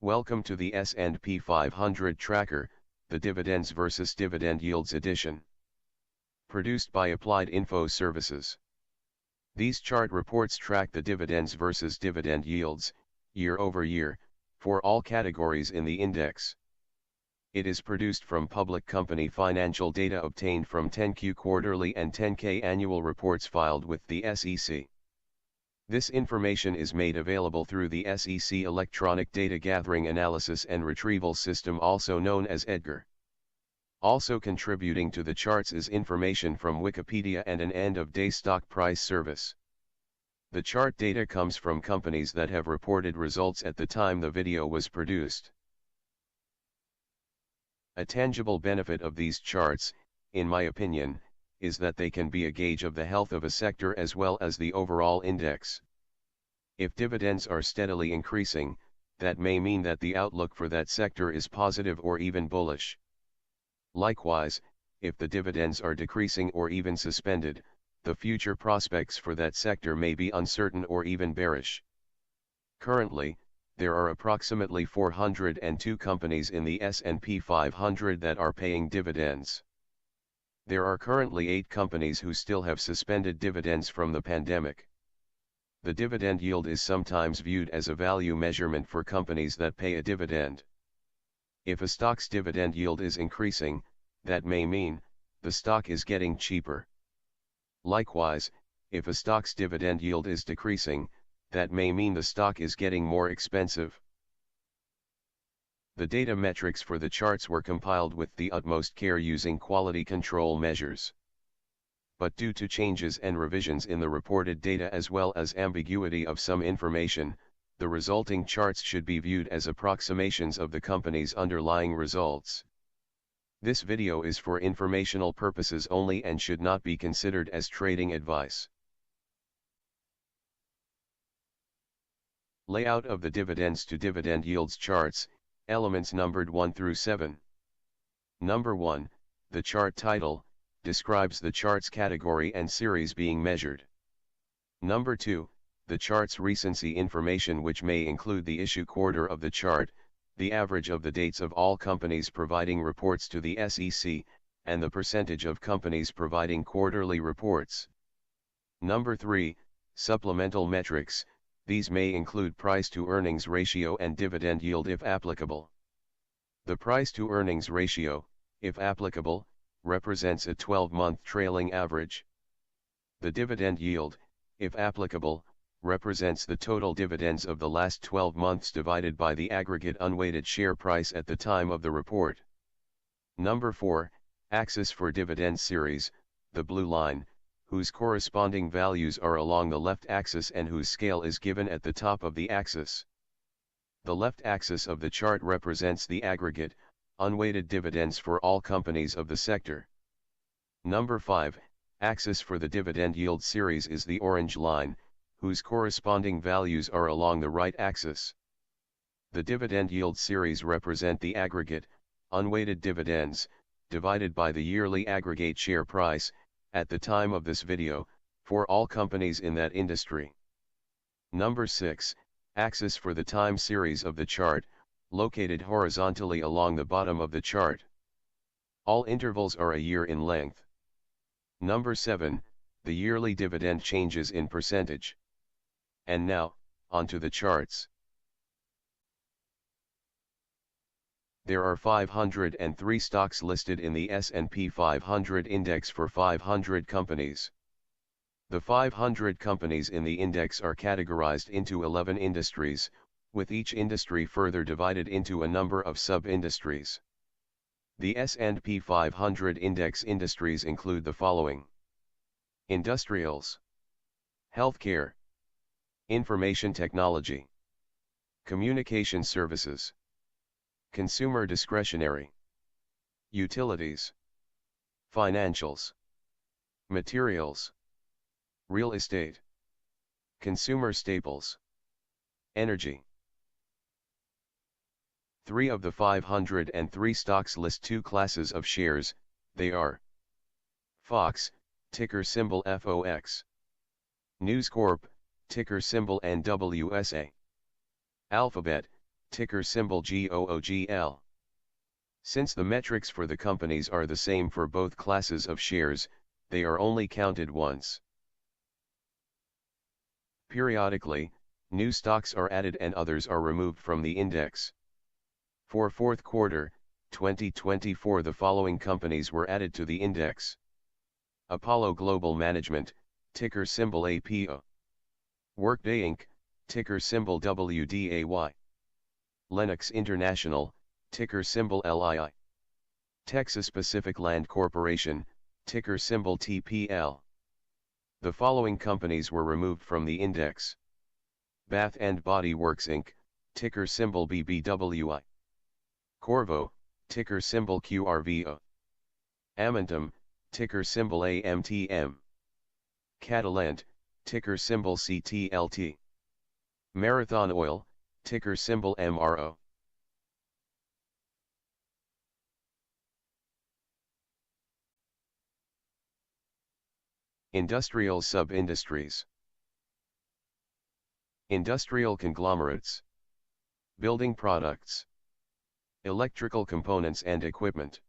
Welcome to the S&P 500 Tracker, the Dividends versus Dividend Yields edition. Produced by Applied Info Services. These chart reports track the dividends versus dividend yields, year over year, for all categories in the index. It is produced from public company financial data obtained from 10Q quarterly and 10K annual reports filed with the SEC. This information is made available through the SEC Electronic Data Gathering Analysis and Retrieval System, also known as EDGAR. Also contributing to the charts is information from Wikipedia and an end-of-day stock price service. The chart data comes from companies that have reported results at the time the video was produced. A tangible benefit of these charts, in my opinion, is that they can be a gauge of the health of a sector as well as the overall index. If dividends are steadily increasing, that may mean that the outlook for that sector is positive or even bullish. Likewise, if the dividends are decreasing or even suspended, the future prospects for that sector may be uncertain or even bearish. Currently, there are approximately 402 companies in the S&P 500 that are paying dividends. There are currently 8 companies who still have suspended dividends from the pandemic. The dividend yield is sometimes viewed as a value measurement for companies that pay a dividend. If a stock's dividend yield is increasing, that may mean the stock is getting cheaper. Likewise, if a stock's dividend yield is decreasing, that may mean the stock is getting more expensive. The data metrics for the charts were compiled with the utmost care using quality control measures. But due to changes and revisions in the reported data as well as ambiguity of some information, the resulting charts should be viewed as approximations of the company's underlying results. This video is for informational purposes only and should not be considered as trading advice. Layout of the dividends to dividend yields charts, elements numbered 1 through 7. Number 1, the chart title, describes the chart's category and series being measured. Number 2, the chart's recency information, which may include the issue quarter of the chart, the average of the dates of all companies providing reports to the SEC, and the percentage of companies providing quarterly reports. Number 3, supplemental metrics. These may include price-to-earnings ratio and dividend yield if applicable. The price-to-earnings ratio, if applicable, represents a 12-month trailing average. The dividend yield, if applicable, represents the total dividends of the last 12 months divided by the aggregate unweighted share price at the time of the report. Number 4, axis for dividend series, the blue line, whose corresponding values are along the left axis and whose scale is given at the top of the axis. The left axis of the chart represents the aggregate, unweighted dividends for all companies of the sector. Number 5, axis for the dividend yield series is the orange line, whose corresponding values are along the right axis. The dividend yield series represent the aggregate, unweighted dividends, divided by the yearly aggregate share price, at the time of this video, for all companies in that industry. Number 6, axis for the time series of the chart, located horizontally along the bottom of the chart. All intervals are a year in length. Number 7, the yearly dividend changes in percentage. And now, onto the charts. There are 503 stocks listed in the S&P 500 index for 500 companies. The 500 companies in the index are categorized into 11 industries, with each industry further divided into a number of sub-industries. The S&P 500 index industries include the following: industrials, healthcare, information technology, communication services, consumer discretionary, utilities, financials, materials, real estate, consumer staples, energy. 3 of the 503 stocks list 2 classes of shares. They are Fox, ticker symbol FOX; News Corp, ticker symbol NWSA; Alphabet, ticker symbol GOOGL. Since the metrics for the companies are the same for both classes of shares, they are only counted once. Periodically, new stocks are added and others are removed from the index. For fourth quarter, 2024, the following companies were added to the index: Apollo Global Management, ticker symbol APO. Workday Inc., ticker symbol WDAY. Lennox International, ticker symbol LII. Texas Pacific Land Corporation, ticker symbol TPL. The following companies were removed from the index: Bath and Body Works Inc., ticker symbol BBWI. Corvo, ticker symbol QRVO. Amentum, ticker symbol AMTM. Catalent, ticker symbol CTLT. Marathon Oil, ticker symbol MRO. Industrial sub-industries. Industrial conglomerates. Building products. Electrical components and equipment.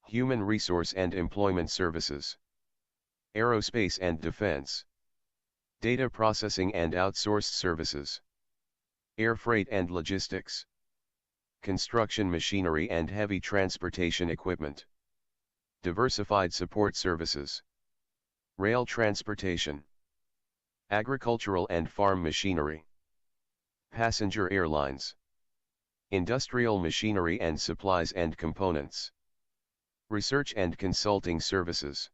Human resource and employment services. Aerospace and defense. Data processing and outsourced services. Air freight and logistics. Construction machinery and heavy transportation equipment. Diversified support services. Rail transportation. Agricultural and farm machinery. Passenger airlines. Industrial machinery and supplies and components. Research and consulting services.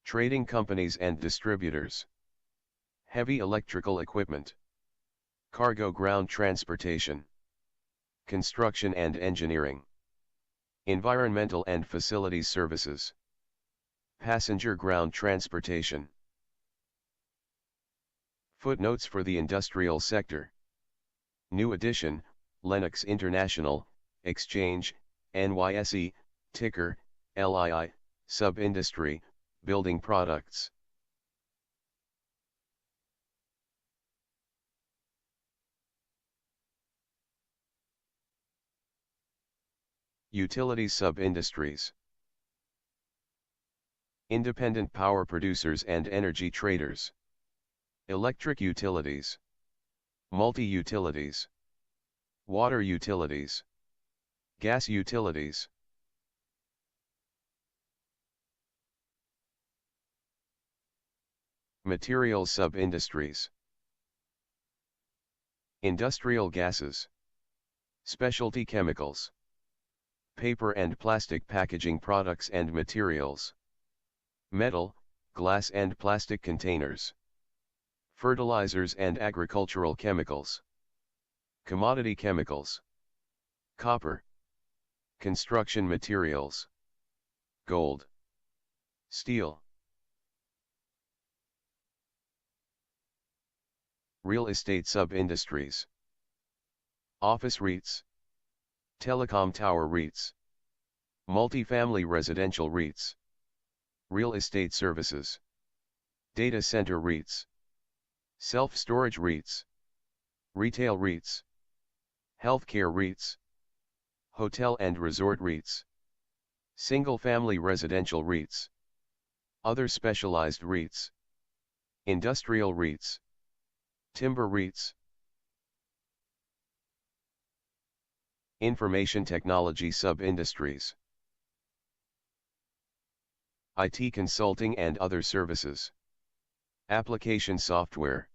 Trading companies and distributors. Heavy electrical equipment. Cargo ground transportation. Construction and engineering. Environmental and facilities services. Passenger ground transportation. Footnotes for the industrial sector. New edition, Lennox International, Exchange, NYSE, ticker, LII, sub-industry, building products. Utilities sub-industries. Independent power producers and energy traders. Electric utilities. Multi-utilities. Water utilities. Gas utilities. Materials sub-industries. Industrial gases. Specialty chemicals. Paper and plastic packaging products and materials. Metal, glass and plastic containers. Fertilizers and agricultural chemicals. Commodity chemicals. Copper. Construction materials. Gold. Steel. Real estate sub-industries. Office REITs. Telecom tower REITs. Multifamily residential REITs. Real estate services. Data center REITs. Self-storage REITs. Retail REITs. Healthcare REITs. Hotel and resort REITs. Single-family residential REITs. Other specialized REITs. Industrial REITs. Timber REITs. Information technology sub-industries. IT consulting and other services. Application software.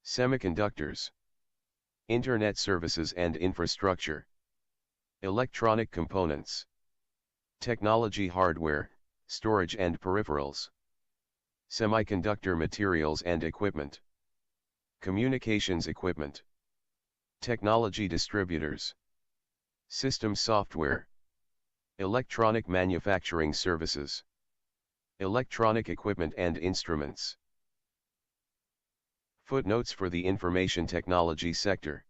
Semiconductors. Internet services and infrastructure. Electronic components. Technology hardware, storage and peripherals. Semiconductor materials and equipment. Communications equipment. Technology distributors. System software. Electronic manufacturing services. Electronic equipment and instruments. Footnotes for the information technology sector.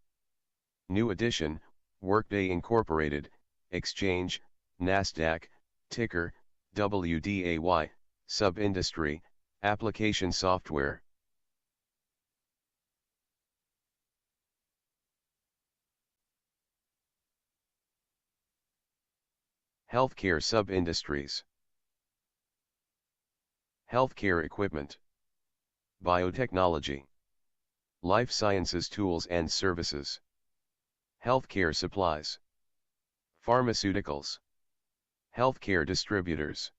New edition, Workday Incorporated, Exchange, NASDAQ, ticker, WDAY, sub-industry, application software. Healthcare sub-industries. Healthcare equipment. Biotechnology. Life sciences tools and services. Healthcare supplies. Pharmaceuticals. Healthcare distributors.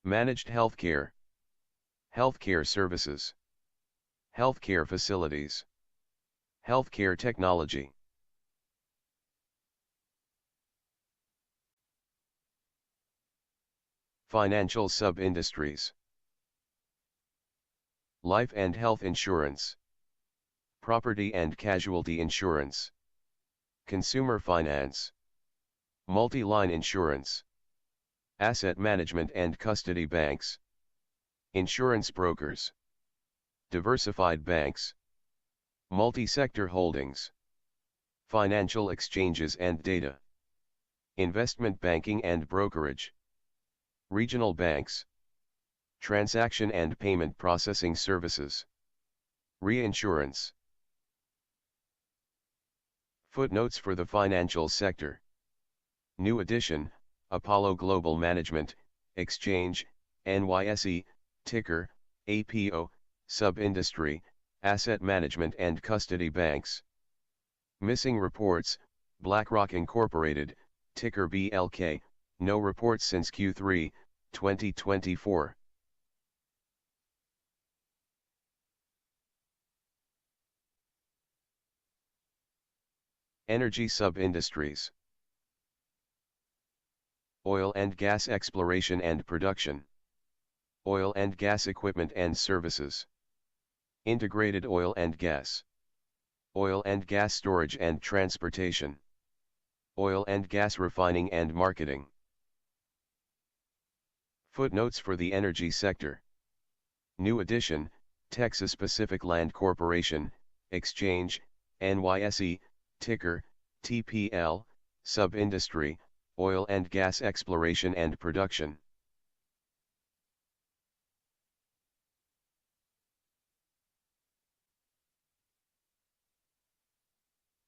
Managed healthcare. Healthcare services. Healthcare facilities. Healthcare technology. Financial sub-industries. Life and health insurance. Property and casualty insurance. Consumer finance. Multi-line insurance. Asset management and custody banks. Insurance brokers. Diversified banks. Multi-sector holdings. Financial exchanges and data. Investment banking and brokerage. Regional banks. Transaction and payment processing services. Reinsurance. Footnotes for the financial sector. New edition, Apollo Global Management, Exchange, NYSE, ticker, APO, sub-industry, asset management and custody banks. Missing reports, BlackRock Incorporated, ticker BLK, no reports since Q3, 2024. Energy sub-industries. Oil and gas exploration and production. Oil and gas equipment and services. Integrated oil and gas. Oil and gas storage and transportation. Oil and gas refining and marketing. Footnotes for the energy sector. New edition, Texas Pacific Land Corporation, Exchange, NYSE, ticker, TPL, sub-industry, oil and gas exploration and production.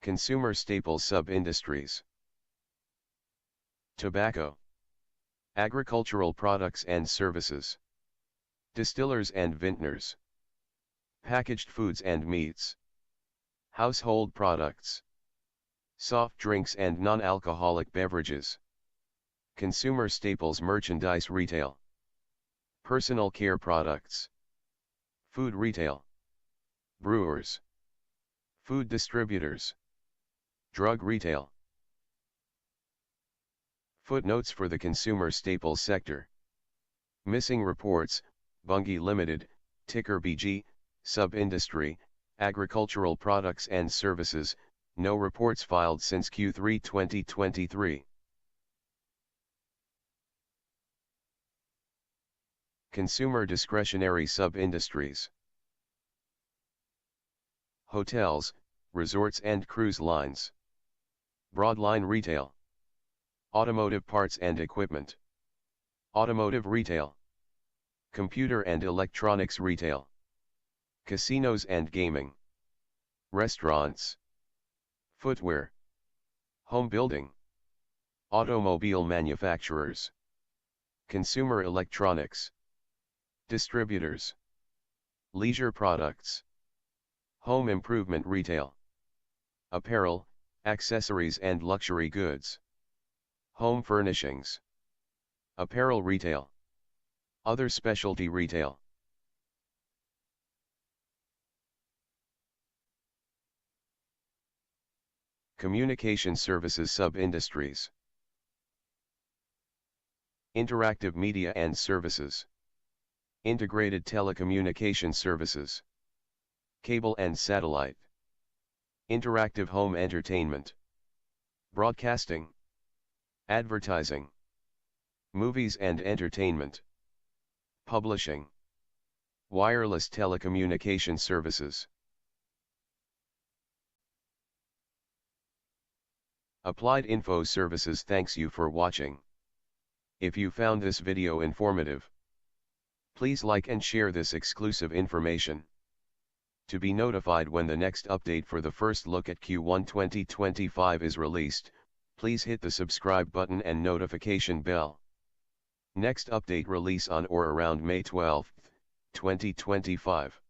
Consumer staples sub-industries. Tobacco. Agricultural products and services. Distillers and vintners. Packaged foods and meats. Household products. Soft drinks and non-alcoholic beverages. Consumer staples merchandise retail. Personal care products. Food retail. Brewers. Food distributors. Drug retail. Footnotes for the consumer staples sector. Missing reports, Bunge Limited, ticker BG, sub-industry, agricultural products and services, no reports filed since Q3 2023. Consumer discretionary sub-industries. Hotels, resorts and cruise lines. Broadline retail. Automotive parts and equipment. Automotive retail. Computer and electronics retail. Casinos and gaming. Restaurants. Footwear. Home building. Automobile manufacturers. Consumer electronics. Distributors. Leisure products. Home improvement retail. Apparel, accessories and luxury goods. Home furnishings. Apparel retail. Other specialty retail. Communication services sub-industries. Interactive media and services. Integrated telecommunication services. Cable and satellite. Interactive home entertainment. Broadcasting. Advertising. Movies and entertainment. Publishing. Wireless telecommunication services. Applied Info Services thanks you for watching. If you found this video informative, please like and share this exclusive information. To be notified when the next update for the first look at Q1 2025 is released, Please hit the subscribe button and notification bell. Next update release on or around May 12, 2025.